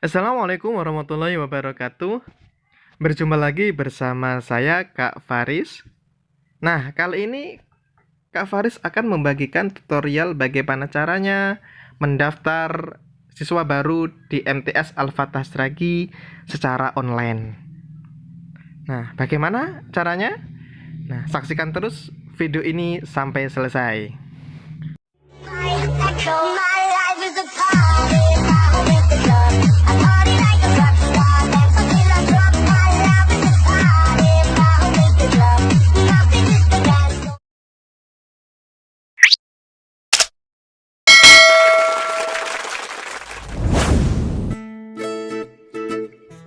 Assalamualaikum warahmatullahi wabarakatuh. Berjumpa lagi bersama saya Kak Faris. Nah, kali ini Kak Faris akan membagikan tutorial bagaimana caranya mendaftar siswa baru di MTS Al-Fatah Sragi secara online. Nah, bagaimana caranya? Nah, saksikan terus video ini sampai selesai.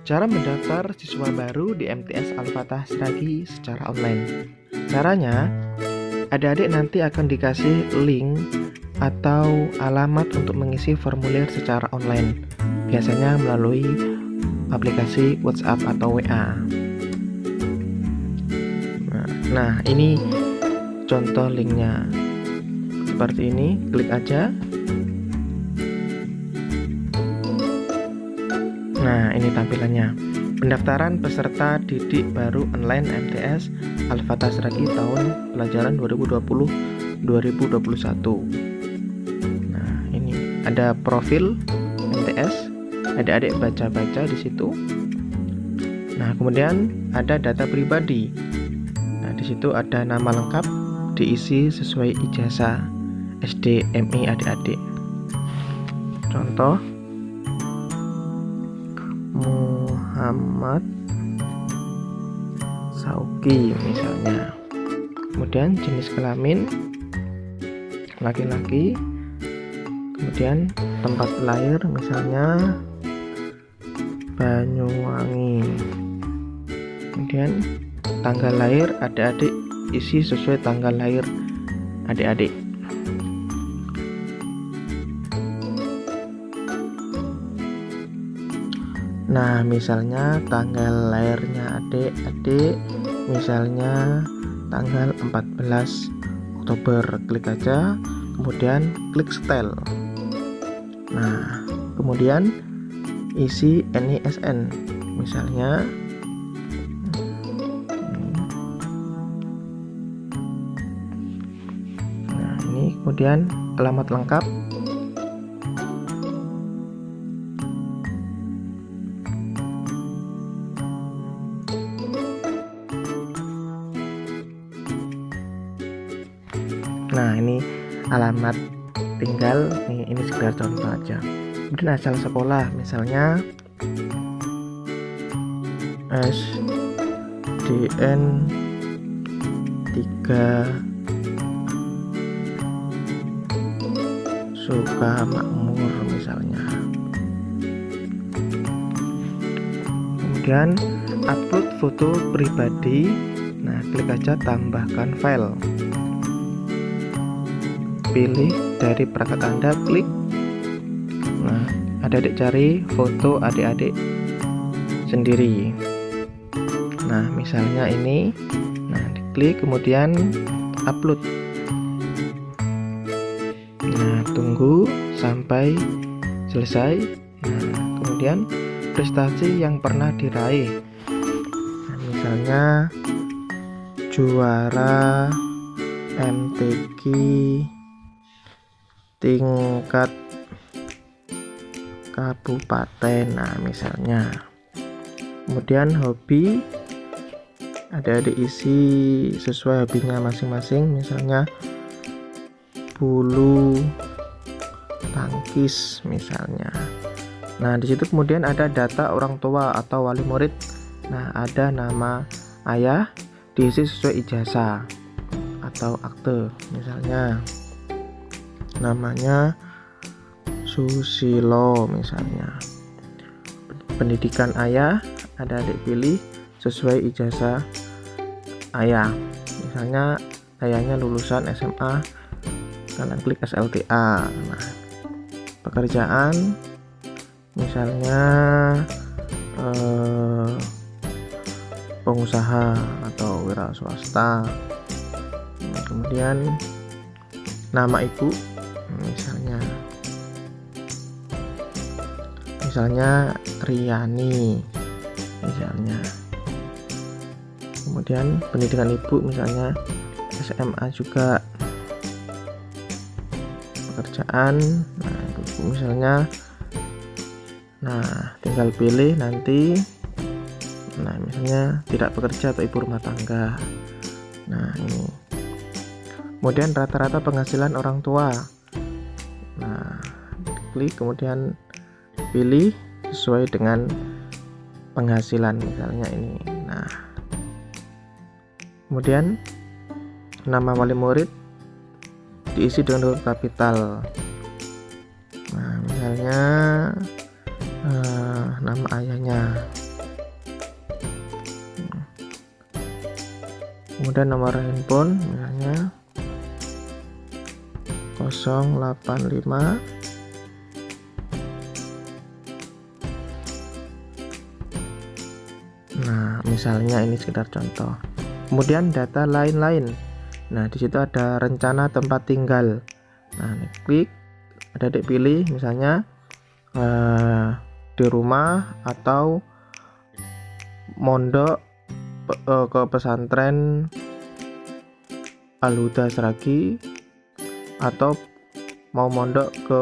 Cara mendaftar siswa baru di MTS Al-Fatah Sragi secara online. Caranya, adik-adik nanti akan dikasih link atau alamat untuk mengisi formulir secara online, biasanya melalui aplikasi WhatsApp atau WA. Nah, ini contoh linknya. Seperti ini, klik aja. Nah, ini tampilannya. Pendaftaran peserta didik baru online MTS Al-Fatah Sragi tahun pelajaran 2020-2021. Nah, ini ada profil MTS, adik-adik baca-baca di situ. Nah, kemudian ada data pribadi. Nah, di situ ada nama lengkap, diisi sesuai ijazah SD, MI adik-adik. Contoh Muhammad Sauki misalnya. Kemudian jenis kelamin laki-laki. Kemudian tempat lahir misalnya Banyuwangi. Kemudian tanggal lahir adik-adik isi sesuai tanggal lahir adik-adik. Nah, misalnya tanggal lahirnya adik-adik misalnya tanggal 14 Oktober, klik aja, kemudian klik setel. Nah, kemudian isi NISN misalnya nah, ini kemudian alamat lengkap. Nah, ini alamat tinggal, ini sekedar contoh aja. Kemudian asal sekolah misalnya SDN 3 Sukamakmur misalnya. Kemudian upload foto pribadi. Nah, klik aja tambahkan file. Pilih dari perangkat Anda, klik. Nah, adik-adik cari foto adik-adik sendiri. Nah, misalnya ini. Nah, diklik kemudian upload. Nah, tunggu sampai selesai. Nah, kemudian prestasi yang pernah diraih. Nah, misalnya juara MTQ tingkat kabupaten, nah misalnya. Kemudian hobi, adik-adik isi sesuai hobinya masing-masing, misalnya bulu tangkis misalnya. Nah, di situ kemudian ada data orang tua atau wali murid. Nah, ada nama ayah, diisi sesuai ijazah atau akte, misalnya namanya Susilo misalnya. Pendidikan ayah, adik-adik pilih sesuai ijazah ayah, misalnya ayahnya lulusan SMA, kalian klik SLTA. Nah, pekerjaan misalnya pengusaha atau wira swasta. Nah, kemudian nama ibu misalnya Riani misalnya. Kemudian pendidikan ibu misalnya SMA juga. Pekerjaan, nah ibu misalnya, nah tinggal pilih nanti, nah misalnya tidak bekerja atau ibu rumah tangga. Nah ini, kemudian rata-rata penghasilan orang tua, nah klik kemudian pilih sesuai dengan penghasilan misalnya ini. Nah kemudian nama wali murid diisi dengan huruf kapital. Nah misalnya nama ayahnya, kemudian nomor handphone misalnya 085. Nah misalnya ini sekedar contoh. Kemudian data lain-lain. Nah di situ ada rencana tempat tinggal. Nah ini klik, adik pilih misalnya di rumah atau mondok ke pesantren Al-Huda Sragi, atau mau mondok ke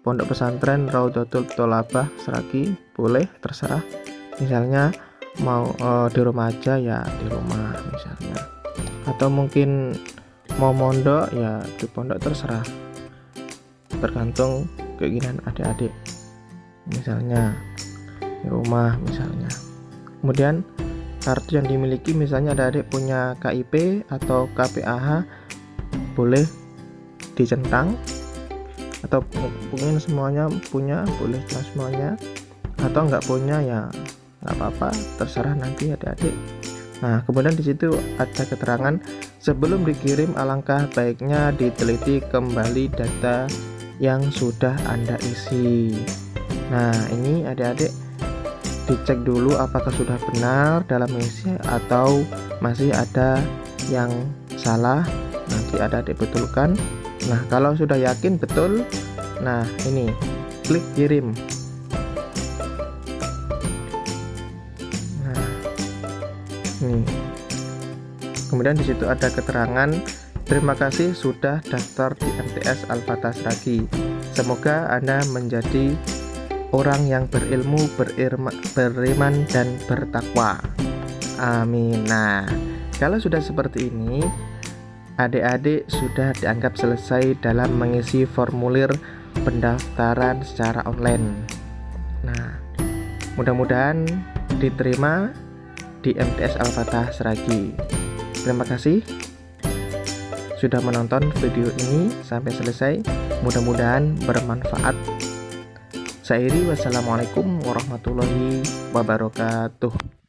pondok pesantren Raudhatul Tholabah Sragi, boleh, terserah. Misalnya mau di rumah aja ya di rumah misalnya, atau mungkin mau mondok ya di pondok, terserah, tergantung keinginan adik-adik. Misalnya di rumah misalnya. Kemudian kartu yang dimiliki, misalnya adik-adik punya KIP atau KPAH, boleh dicentang, atau mungkin semuanya punya, boleh semuanya, atau nggak punya ya nggak apa-apa, terserah nanti adik-adik. Nah kemudian di situ ada keterangan, sebelum dikirim alangkah baiknya diteliti kembali data yang sudah Anda isi. Nah ini adik-adik dicek dulu apakah sudah benar dalam mengisi atau masih ada yang salah, nanti adik-adik betulkan. Nah kalau sudah yakin betul, nah ini klik kirim. Nih. Kemudian di situ ada keterangan, terima kasih sudah daftar di MTS Al-Fatah Sragi. Semoga Anda menjadi orang yang berilmu, beriman dan bertakwa. Amin. Nah, kalau sudah seperti ini, adik-adik sudah dianggap selesai dalam mengisi formulir pendaftaran secara online. Nah, mudah-mudahan diterima di MTS Al-Fatah Sragi. Terima kasih sudah menonton video ini sampai selesai, mudah-mudahan bermanfaat. Saya Iri, wassalamualaikum warahmatullahi wabarakatuh.